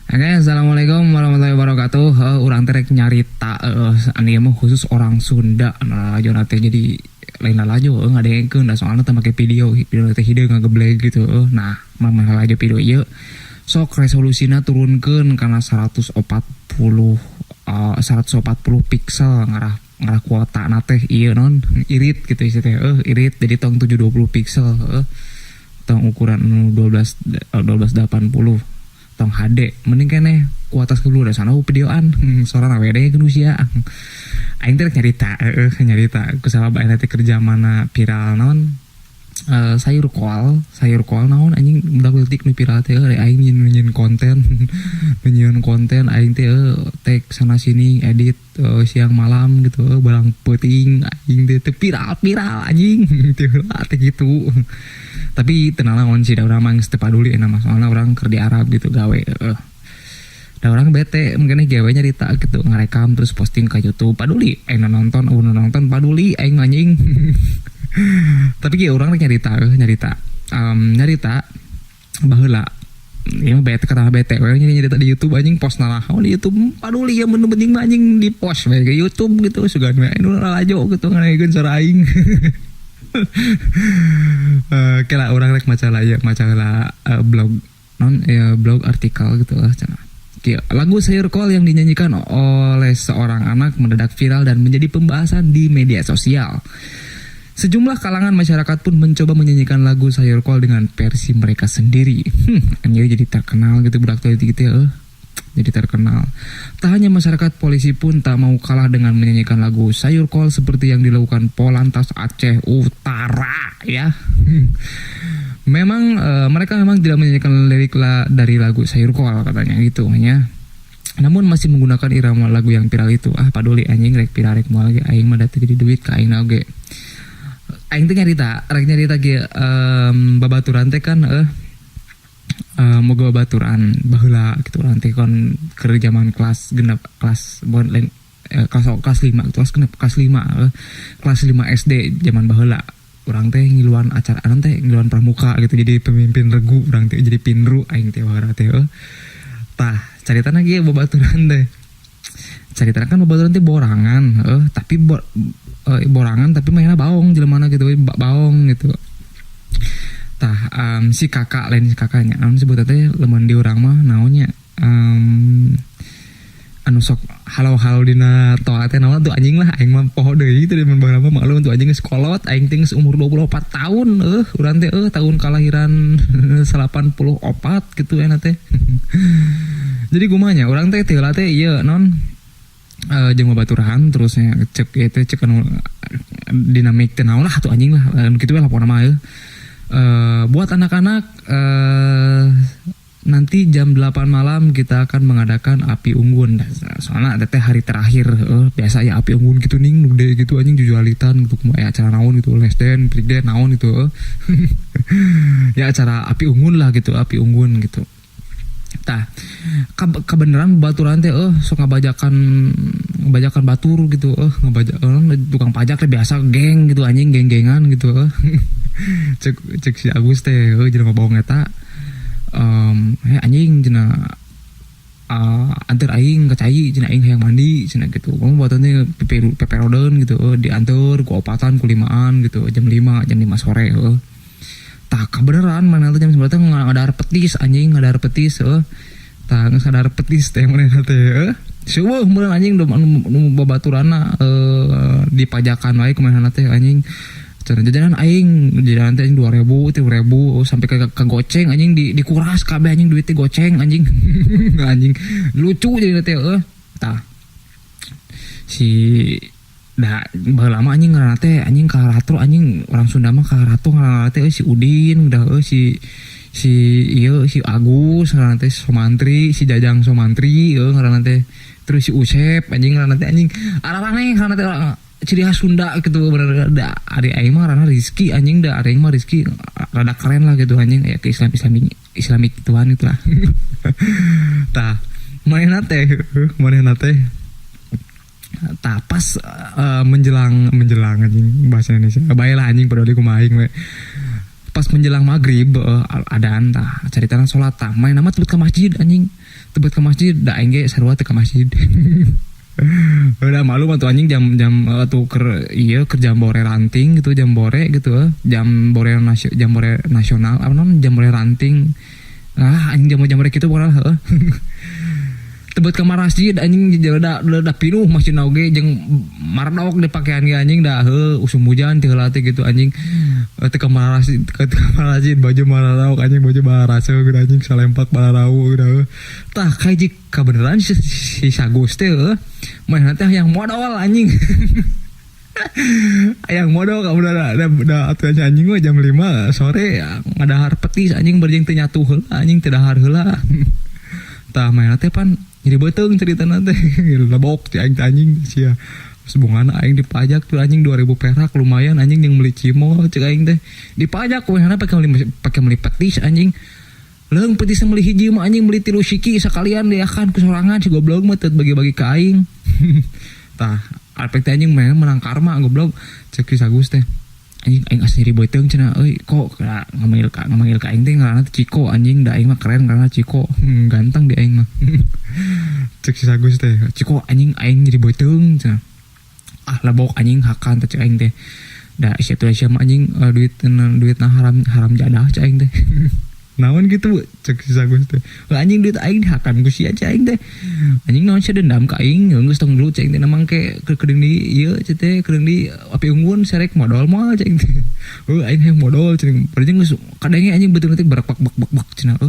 Oke, assalamualaikum warahmatullahi wabarakatuh. Urang terek nyarita, anu mah khusus orang Sunda. Nah, aja nanti jadi lain aja, nggak ada yang da soalnya teh make video teh hideung ngageblek gitu. Nah, mah aja video ieu. Sok resolusina turunkeun kana 140 piksel ngarah kuota na teh ieu non irit gitu ieu teh irit jadi tong 720 piksel tong ukuran 1280 tong HD mending keneh kuatas dulu da sana videoan soalna wede ke Rusia aing teh nyarita kusabab aing teh kerja mana viral naon sayur kol naon anjing budak leutik nu viral teh aing nyin konten nyin konten aing teh tek sana sini edit siang malam gitu barang peuting aing teh viral anjing teh gitu. Tapi tenang naon sih da urang mah geus teu paduli nama soalna urang keur di Arab gitu gawe da urang bete mungkin gawe nyarita gitu ngarekam terus posting ke YouTube paduli aing nonton paduli aing anjing. Tapi ge urang nyarita baheula ieu mah bete kata bete we nyarita di YouTube anjing post naon di YouTube paduli ya mun penting mah anjing di post we ke YouTube gitu sugan we anu lajo gitu nganegeun cara aing. Kira orang rek macalah blog blog artikel gitu lah cenah. Lagu Sayur Kol yang dinyanyikan oleh seorang anak mendadak viral dan menjadi pembahasan di media sosial. Sejumlah kalangan masyarakat pun mencoba menyanyikan lagu Sayur Kol dengan versi mereka sendiri. Anjir jadi terkenal gitu budak teh gitu jadi terkenal. Tak hanya masyarakat, polisi pun tak mau kalah dengan menyanyikan lagu Sayur Kol seperti yang dilakukan Polantas Aceh Utara ya. Mereka memang tidak menyanyikan lirik dari lagu Sayur Kol katanya gitu ya. Namun masih menggunakan irama lagu yang viral itu. Paduli anjing rek viral rek moal ge aing mah jadi duit ka aing oge. Aing teh nyarita ge babaturan teh kan moga baturan baheula gitu urang teh kon keur zaman kelas 5 kelas 5 SD zaman baheula urang teh ngiluan acara ngiluan pramuka gitu jadi pemimpin regu urang teh jadi pinru aing teh wara teh tah caritana ge babaturan teh borangan tapi borangan tapi mainnya baong jelemana gitu baong gitu. Tah si kakaknya naon sebutan teh leman di urang mah naonnya anu sok halo dina toa teh naon tuh anjing lah aing mah poho deui teh mun baheula mah maklum tuh anjing geus kolot aing teh umur 24 tahun urang teh tahun kelahiran 84 gitu eta teh. Jadi kumaha urang teh teh ieu non jeung babaturan terusnya cek anu dinamik teh naon lah tuh anjing lah kitu we laporna mah buat anak-anak nanti jam 8 malam kita akan mengadakan api unggun. Soalnya ada teh hari terakhir biasa ya api unggun gitu ning nude gitu anjing jujualitan gitu acara naon gitu lesden prigden naon gitu ya acara api unggun lah gitu api unggun gitu. Tah kebenaran baturan teh sok ngabajakan batur gitu ngabajak tukang pajak teh biasa geng gitu anjing geng-gengan gitu cek si Agus teh jeung ngobong eta anjing cenah anteur aing ka cai cenah aing hayang mandi cenah gitu buatan teh peperodeun gitu dianteur ku opatan ku limaan gitu jam 5 sore tak kebenaran mana teh jam 9 teh ngadar petis anjing ngadar petis tak ngadar petis teh manehna teh subuh meureun anjing nu babaturanna dipajakan wae kumaha teh anjing jajanan aing jajanan teh 2000 sampai ke goceng anjing dikuras kabeh anjing duit teh goceng anjing anjing lucu jadi teh tah si da baheula mah anjing ngaranna teh anjing Karatro anjing orang Sunda mah Karatro ngaranna teh si Udin udah si Agus ngaranna teh Somantri si Jajang Somantri ngaranna teh terus si Usep anjing ngaranna teh anjing arang-arang ngaranna teh ciri khas Sunda gitu bener da ari aing mah ranah Rizky anjing da ari aing mah Rizky rada keren lah gitu anjing ya ke Islamik tuan itu lah. Tah manehna teh tah pas menjelang anjing bahasa Indonesia bae lah anjing padahal kumaha aing we pas menjelang maghrib adaan tah carita salat tah main nama tebet ke masjid anjing tebet ke masjid da aing ge sarua teu ke masjid. Udah malu tuh anjing jam tuh jambore ranting gitu jambore gitu jambore nasional apa namanya jambore ranting anjing jambore gitu pokoknya tebet ke masjid anjing da pinuh masjid oge jeung mardok di pakaian ge anjing da usum hujan teu heula teh gitu anjing teu ke masjid baju mararaok anjing baju barasa gitu anjing salempak balarau gitu tah kayak kabeneran si Sagus teh main teh yang modal anjing yang modal kamu udah atuh anjing mah jam 5 sore ngadahar petis anjing berjing teu nyatu heula anjing teu dahar heula tah main teh pan jadi betung cerita nanti lebok si anjing sia sebungan aing dipajak tuh anjing 2000 perak lumayan anjing yang beli cimol cek aing teh dipajak we hana pakai beli petis anjing leung petis beli hiji mah anjing beli 3 siki sakalian diakan ku sorangan si goblok mah teu bagi-bagi ka aing tah arpek teh anjing menang karma goblok cek Sagus teh anjing aing asli ribeuteung cenah euy kok ngamanggil ka aing teh ngaranna Ciko anjing da aing mah keren karena Ciko ganteng di aing mah cek si Sagus teh Ciko anjing aing ribeuteung cenah lebok anjing hakan teh cek aing teh da situ mah anjing duitna haram jadah cek aing teh naon gitu cek si Sagus teh anjing duit aing dihakan ku sia cek aing teh anjing naon sia dendam ka aing geus tong dulu cek aing teh namang ke kedeung di ieu cek teh kedeung di api unggun serek modal moal cek aing teh aing hayang modal cek paling geus kadenge anjing beuteung teh barak bak cenah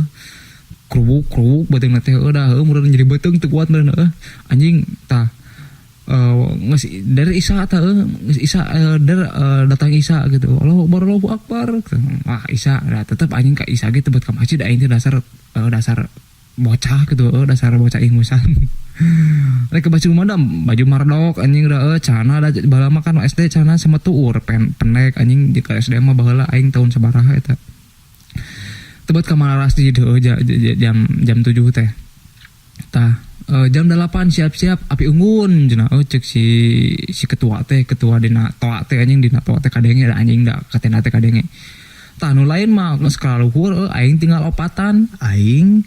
krubuk beuteung teh da meureun jadi beuteung teu kuat meureun anjing tah nges dari Isa datang Isa gitu Allahu Akbar wah Isa nah, tetap anjing ka Isa gitu buat ke masjid aing teh dasar bocah gitu dasar bocah ingusan rek baju rumah baju mardok anjing da cana da baheula mah kan SD cana sama tuur pendek anjing di SD mah baheula aing tahun sabaraha eta tebet ka Malaras di jam 7 teh tah jam 8 siap-siap api unggun cenah cek si ketua dina toa teh anjing dina toa teh kadenge da anjing da katena teh kadenge tah nu lain mah geus kaluhur aing tinggal opatan aing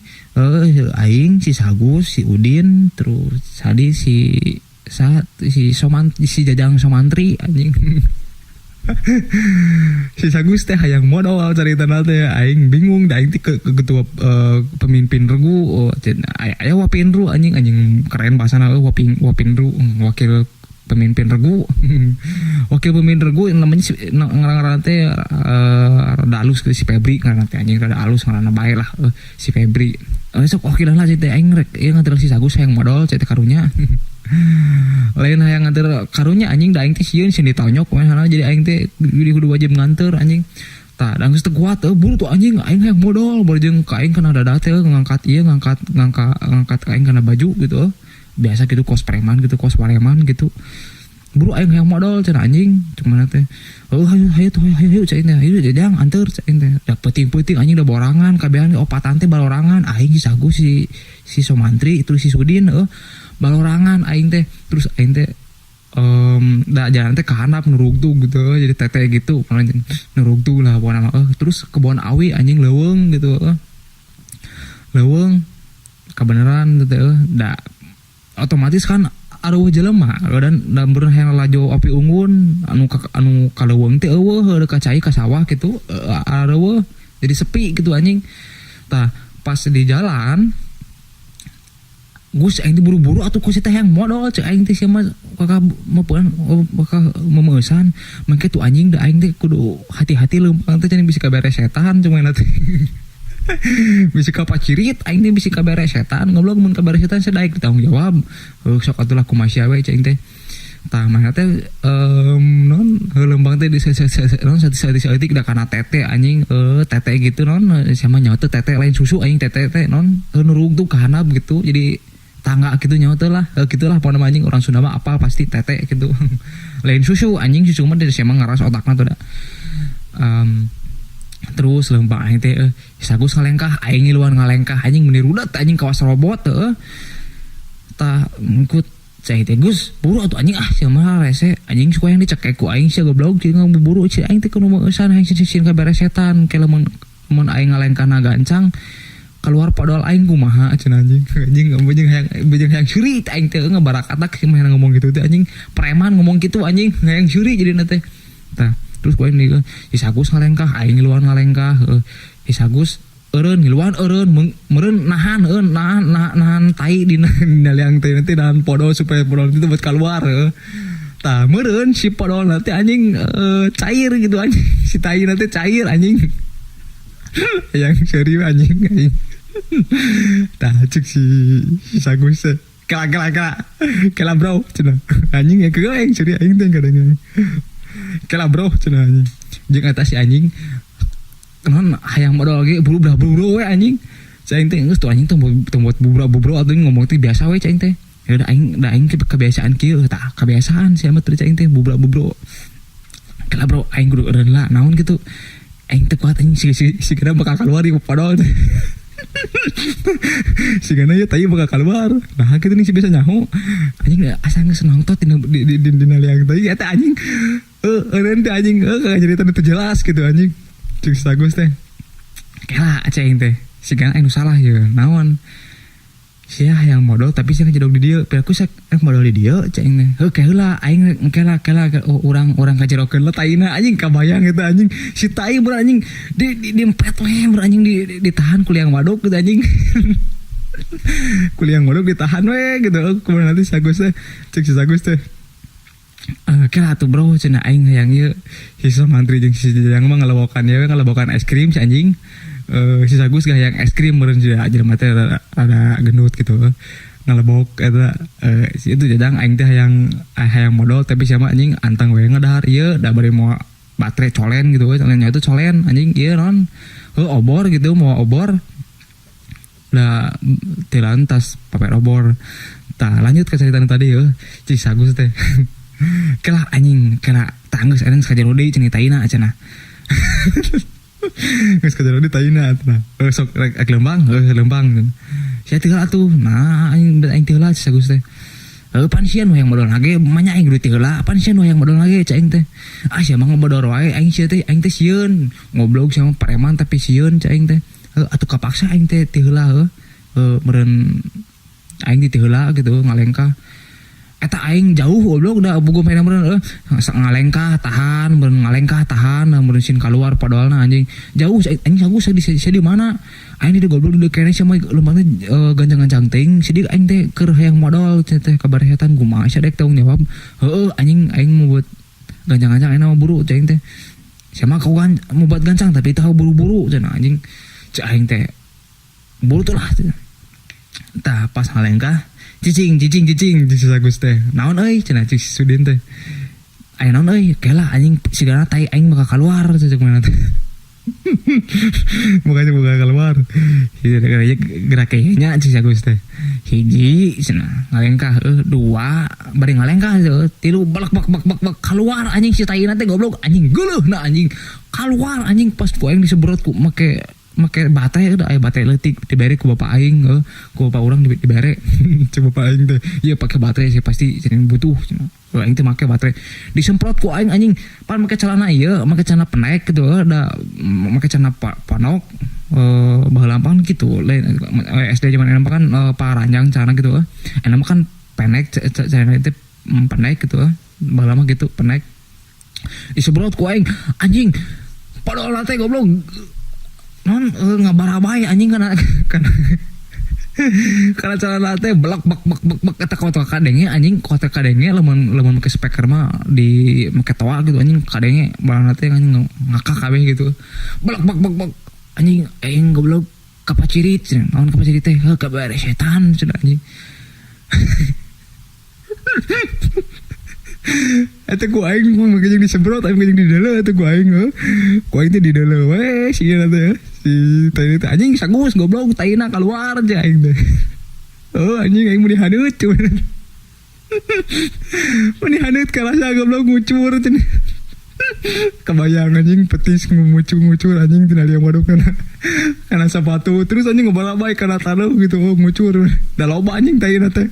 si Sagus si Udin terus tadi si Jajang Somantri anjing si Sagus teh hayang modal carita teh aing bingung da aing teh ke ketua pemimpin regu aya wapinru anjing keren bahasana wapinru wakil pemimpin regu wakil pemimpin regu namanya ngaran teh rada alus si Febri ngaran teh anjing rada alus ngaranna bae lah si Febri sok wakilan lah teh aing rek ieu nganter si Sagus hayang modal teh karunya lain hayang nganter karunya anjing da aing teh sieun sieun ditonyok we jadi aing teh kudu wajib nganter anjing tah dan geus teu kuat buru tuh anjing aing hayang modal baru jeung ka aing kana dadah teh ngangkat ka aing kana baju gitu biasa gitu kos preman gitu kos pareman gitu buru aing hayang modal cenah anjing cuman teh hayu cai teh hayu Jajang anter cai teh da peuting-peuting anjing da borangan kabehan opatan teh balorangan aing si Sagus si Somantri itu si Sudin balorangan aing teh terus aing teh da jalan teh ka handap nurugtug gitu jadi teteh gitu nurugtug lah pokona terus kebon awi anjing leuweung gitu leuweung kabeneran teh da otomatis kan aduh jelema dan beureuh hayang laju api unggun anu kaleuweung teh eueuh ka cai ka sawah gitu areueuh jadi sepi gitu anjing tah pas di jalan Gus aing teh buru-buru atuh ku si teh yang modal cek aing teh sia mah kakak memeusan mangke tuh anjing da aing teh kudu hati-hati leumpang teh cenah bisa kabere setan cuman teh bisa kapacirit aing teh bisa kabere setan goblok mun kabere setan sadaek ditanggung jawab sok atuh lah kumaha we cek aing teh tah mah teh non leumpang teh non saeutik da kana tete anjing tete gitu non sama nyawa tete lain susu aing tete non nurug tuh ka handap gitu jadi tangga gitu nyawa lah gitulah pokona anjing orang Sunda mah apa pasti tete gitu lain susu anjing susu mah dari emang ngaras otakna tuh da terus leumpang aing teh Sagus ngalengkah aing luan ngalengkah anjing menirudat anjing kawas robot tah ngikut Cai teh Gus buru atuh anjing sia mah rese anjing suka yang dicekek ku aing sia goblok jeung buru sia aing teh kudu meueusan aing sisieun ka beresetan ke lamun aing ngalengkana gancang keluar padahal aing kumaha cenah anjing anjing hayang syuri aing teh ngabarakatak sih mah ngomong gitu teh anjing preman ngomong gitu anjing hayang syuri jadi teh tah terus ku aing si Sagus ngalengkah aing luar ngalengkah si Sagus eureun ngiluan eureun meureun nahan tai dina liang teh nanti nahan podol supaya podol itu buat keluar tah meureun si podol nanti anjing cair gitu anjing si tai nanti cair anjing yang seri anjing tah cek si Sagus kela bro cenah anjing ya keueuh yang seri aing teh kadang kela bro cenah anjing jeung eta si anjing kenon hayang modal ge buru-buru we anjing. Cai teh geus tuh anjing teh buat buru-buru atuh ngomong teh biasa we cai teh. Ya udah aing kebiasaan kieu tah kebiasaan sia mah teh cai teh buru-buru. Kala bro aing kudu eureun lah naon gitu. Aing teh kuat anjing si kira bakal keluar di padol teh. Si kana ya tai bakal keluar. Nah kitu nih si biasa nyaho. Anjing asa geus nongtot di liang teh eta anjing. Eureun teh anjing kagak cerita teh jelas gitu anjing. Cuk Sagus teh kela aing teh sigan aing nu salah ya naon sia yang modal tapi sia ngejodog di dieu piraku sia modal di dieu aing teh heuh kaheula aing kela urang kajerokeun lah taina anjing kabayang eta anjing si tai beuh anjing di empet we beuh anjing ditahan ku liang waduk gitu anjing ku liang waduk ditahan we gitu kumaha nanti Sagus teh cek si Sagus teh kira tuh bro cenah aing hayang ieu hisa mantri jeung si Jajang mah ngalabokan es krim si anjing si Sagus gak hayang es krim meureun jelema teh rada gendut gitu ngalebok eta si itu Jajang aing teh hayang modal tapi sia mah anjing anteng we ngedahar ieu da bari mau baterai colen gitu we colennya itu colen anjing ieu naon obor gitu mau obor da teh lantas paper obor tah lanjut ke cerita tadi ya si Sagus teh kela anjing kela tanggus aren sajarode ceritaina cenah geus sajarode taina cenah sok rek lembang sia teu atuh nah aing teu lah Sagus teh pan sieun we yang modal lage manya aing duit teu lah pan sieun we yang modal lage cai aing teh sia mah ngobodor wae aing sieun ngoblok sama preman tapi sieun cai aing teh atuh kapaksa aing teh teu lah meureun aing teu lah gitu ngalengkah eta aing jauh goblok da boga main meureun ngalengkah tahan meureun sin kaluar padahal anjing jauh anjing Sagus di mana aing di goblok di kene sama lembang teh gancang-gancang teuing sidik aing teh keur hayang modal teh kabar setan kumaha sia dek tanggung jawab heueuh anjing aing mau buat gancang-gancang aing mah buru cai teh sama kau kan mau buat gancang tapi tahu buru-buru cenah anjing cai aing teh buru tuh lah tah pas ngalengkah cicing si Sagus teh naon euy cenah cik Sudin teh aya naon euy kela anjing sigana tai aing bakal keluar cek mana teh bukan keluar gerak kayaknya cik Sagus teh hiji cenah ngalengkah dua bari ngalengkah tilu bak keluar anjing si tai teh goblok anjing geuleuh na anjing keluar anjing pas ku aing disebrot ku make baterai udah aya baterai leutik dibere ku bapak aing ku bapak urang dibere coba bapak aing teh ieu pake baterai sih pasti cenah butuh cenah aing teh make baterai disemprot ku aing anjing pan make celana ieu make celana pendek gitu da make celana panok baheula pan gitu lain SD zaman enak kan paranjang celana gitu enak kan pendek celana teh pendek gitu baheula mah gitu pendek disemprot ku aing anjing padahal teh goblok non ngabarabai anjing kana celana teh belak bak eta kota kadenge anjing kota kadenge lamun make speaker mah di make toa gitu anjing kadenge balana teh anjing ngakak kabeh gitu belak bak anjing aing goblok kapacirit naon kapacirit teh heuh kabare setan cenah anjing eta ku aing mah make jeung disemprot aing jeung di dalam eta ku aing teh di dalam we sieun teh si tai teh anjing Sagus goblok taina keluar aja aing teh anjing aing mau dihaneut cuman mau dihaneut kalasa goblok ngucur cenah kebayang anjing petis ngucur anjing tina liang waduk kana sepatu terus anjing ngobalabai kana taneuh gitu ngucur da loba anjing taina teh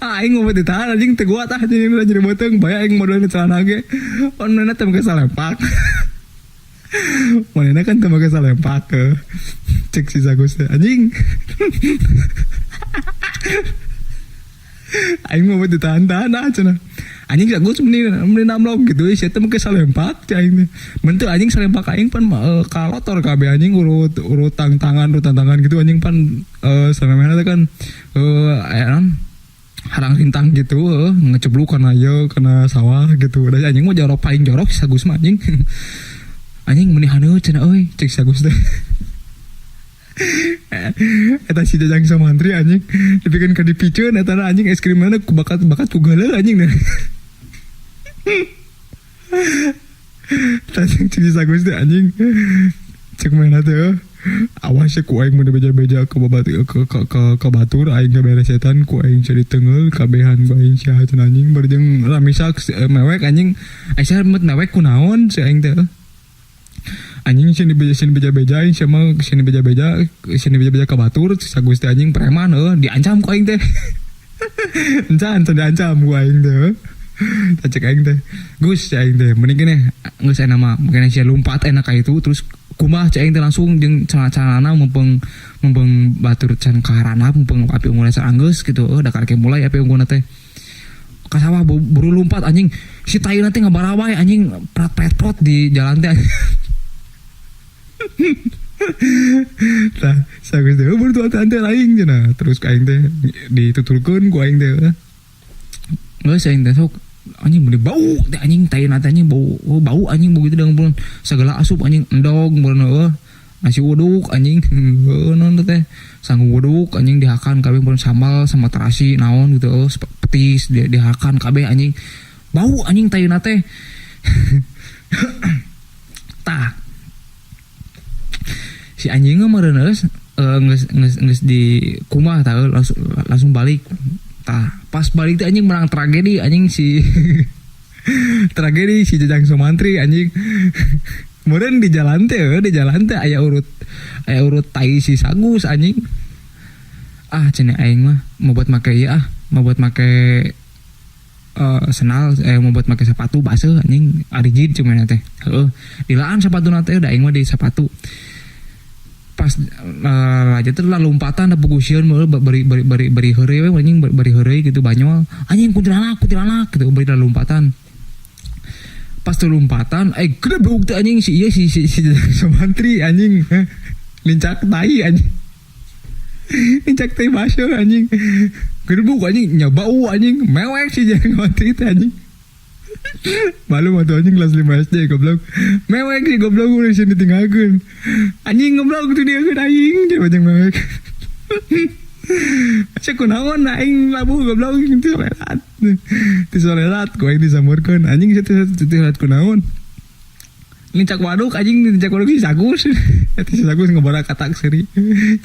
Aing mau ditahan anjing teu kuat tah jadi beuteung bae aing modal celana ge. Onena teu make salempak. Manehna kan teu make salempak ke. Cek si Sagus teh anjing. Aing mau ditahan-tahan cenah. Anjing Sagus meni namlog gitu sia teh make salempak teh aing teh. Mun teu anjing salempak aing pan kalotor kabeh anjing urut tantangan gitu anjing pan samemehna teh kan aya harang rintang gitu ngecebluk kana sawah gitu. Da anjing mah jorok paling jorok si Sagus mah anjing. Anjing meni haneuh cenah euy cek Sagus teh. Eta si Jajang Sumantri anjing dipikeun ka dipiceun eta anjing es krim mana ku bakat ku geuleuh anjing teh. Tajang cek si Sagus teh anjing cek mana teh awas ya ku aing mun beja-beja ke batur aing ke beres setan ku aing cari teungel kabehan ku aing sia cenah anjing barjeng lamisak mewek anjing asa meuh mewek kunaon si aing teh anjing sini beja-beja aing sama sini beja-beja ke batur Sagus teh anjing preman diancam ku aing teh. Encan diancam ku aing teh. Cek aing teh Gus aing teh mending keneh geus aya nama mungkin sia lompat enak ka itu terus kumaha cek aing teh langsung jeung calana mumpung batur can kaharana mumpung api unggulna saranggeus gitu da karek mulai api unggulna teh ka sawah buru lompat anjing si tayeuna teh ngabarawai anjing prat di jalan teh. Tah Sagus teh buru tuh tante aing cenah terus ka aing teh ditutulkeun ku aing teh geus aing teh sok anjing bener bau teh anjing tayeuna teh anjing bau anjing bau gitu dengan segala asup anjing endog bener nasi uduk anjing non teh sang uduk anjing dihakan kabeh pun sambal sama terasi naon gitu petis dihakan kabeh anjing bau anjing tayeuna teh. Tah si anjing mah meureuneuh geus di kumah tah langsung balik. Tah pas balik teh anjing menang tragedi anjing si tragedi si Jajang Sumantri anjing. Meureun di jalan teh aya urut tai si Sagus anjing. Cenah aing mah mau buat make senal mau buat make sepatu baseuh anjing rigid cuman teh. Dilaan sepatuna teh da aing mah di sepatu. Pas aja teh lompatan da pugusieun meureun bari heureuy we anjing bari heureuy gitu banyol anjing kuntilanak gitu bari lompatan. Pas teu lompatan gede beuk teh anjing si Sumantri anjing lincak tai anjing. Lincak tai baseuh anjing. Gede beuk anjing nya bau anjing mewek si Sumantri teh anjing. Malu mah tuh anjing kelas 5 SD goblok. Mewek sih goblok udah sini tinggalkeun. Anjing goblok tuh dia keun aing jadi bajang mewek. Asa kunaon aing labuh goblok teu solerat. Teu solerat ku aing disamurkeun. Anjing teu solerat kunaon. Lincak waduk anjing lincak waduk si Sagus. Eta si Sagus ngabara katak seuri.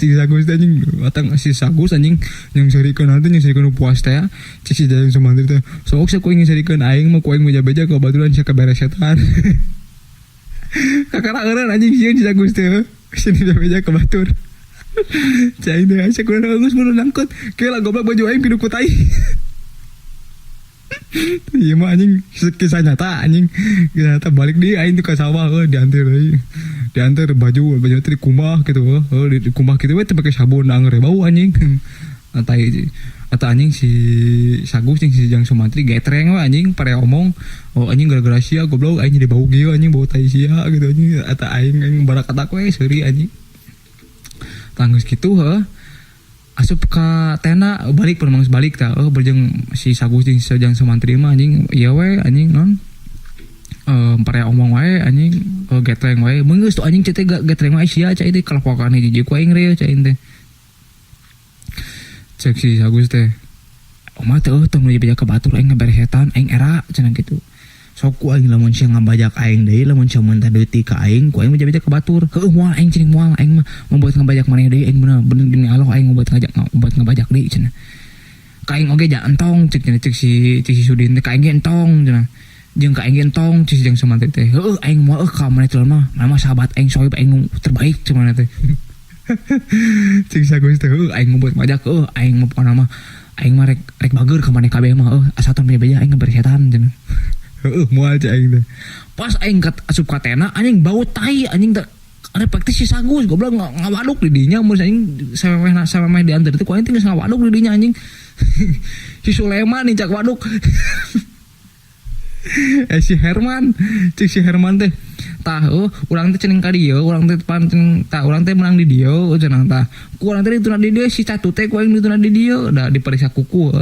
Si Sagus teh anjing watang si Sagus anjing yang serikeun nanti yang serikeun puas teh. Cik si Jajang Sumantri teh sok saya kuing serikeun aing mah kuing beja-beja ka baturan sia ka beres setan. Kakara eureun anjing sieun si Sagus teh. Sini beja ka batur. Cai teh asa kurang Sagus mun nangkut. Kela goblok baju aing pidu ku tai. Iya mah anjing kisah nyata anjing nyata balik di aing tuh ke sawah diantar baju teh di kumah gitu di kumah gitu we teh pake sabun anger bau anjing ata anjing si Sagus jeung si Jajang Sumantri getreng we anjing pare omong anjing gara-gara sia goblok aing jadi bau gieu anjing bau tai sia gitu anjing ata aing barakatak we seuri anjing tanggus kitu asup ka tenda balik permang balik tah berjeng si Sagus jeung si Jajang Sumantri mah anjing ieu we anjing non pare omong wae anjing getreng wae meungeus tuh anjing cete getreng wae sia cai teh kalapokan hiji ku aing reu cai teh cek si Sagus teh omah teh tong nu beja ka batur aing ngaberes setan aing era cenah kitu sok ku aing lamun sia ngabajak aing deui lamun sia mun teh deuti ka aing ku aing beja-beja ka batur moal aing cing moal aing mah membuat ngabajak maneh deui aing bener demi Allah aing membuat ngabajak deui cenah ka aing oge ja entong cek si Sudin teh ka aing entong cenah jeung ka aing entong cik Jajang Sumantri teh aing moal ka maneh teh mah sahabat aing soib aing terbaik cenah teh cik Sagus teh aing membuat ngabajak aing mah pokona mah aing mah rek bager ka maneh kabeh mah asa tong beja aing ngabari setan cenah. Moal cai aing teh. Pas aing asup ka tenda anjing bau tai anjing teh ada praktis si Sagus goblok ngawaduk di dinya mun aing samemeh diantar teh ku aing teh geus ngawaduk di dinya anjing. Si Sulaiman nih cak waduk. Si Herman cik si Herman teh tah urang teh ceneng ka dieu urang teh pancen tah urang teh menang di dieu cenah tah ku urang teh dituna di dieu si Catu teh ku aing dituna di dieu da diperiksa kuku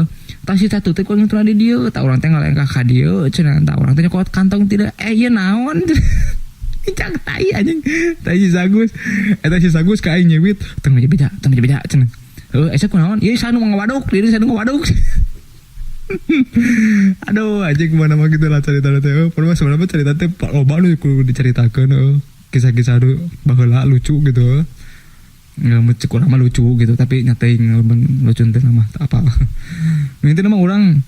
tah si Catu teh ku aing dituna di dieu tah urang teh ngalengkah ka dieu cenah tah urang teh nyokot kantong tidak ieu naon cak tai anjing tai si Sagus eta si Sagus ka aing nyewit teu beja cenah esa kunaon ieu sanu ngawaduk diri sanu ngawaduk. Aduh anjing kemana mah gitu lah cerita teh pernah sebenarnya cerita teh loba nu kudu diceritakeun kisah-kisah baheula lucu gitu cek urang mah lucu gitu tapi nyateing lucu teh mah apa intinya mah urang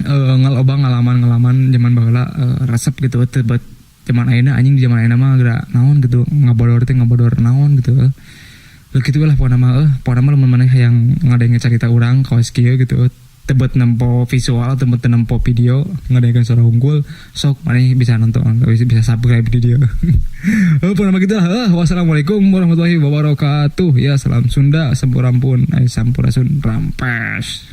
ngaloba ngalaman zaman baheula resep gitu tebet zaman ayeuna anjing di zaman ayeuna mah geura naon gitu ngabodor naon gitu gitu lah pokona mah mana yang ngadenge cerita urang kaos kieu gitu tebet nempo visual tebet nempo video ngadakan suara unggul sok maneh bisa nonton bisa subscribe di dia. Pokoknya gitu lah. Wassalamualaikum warahmatullahi wabarakatuh. Ya salam Sunda sampurampun sampurasun rampes.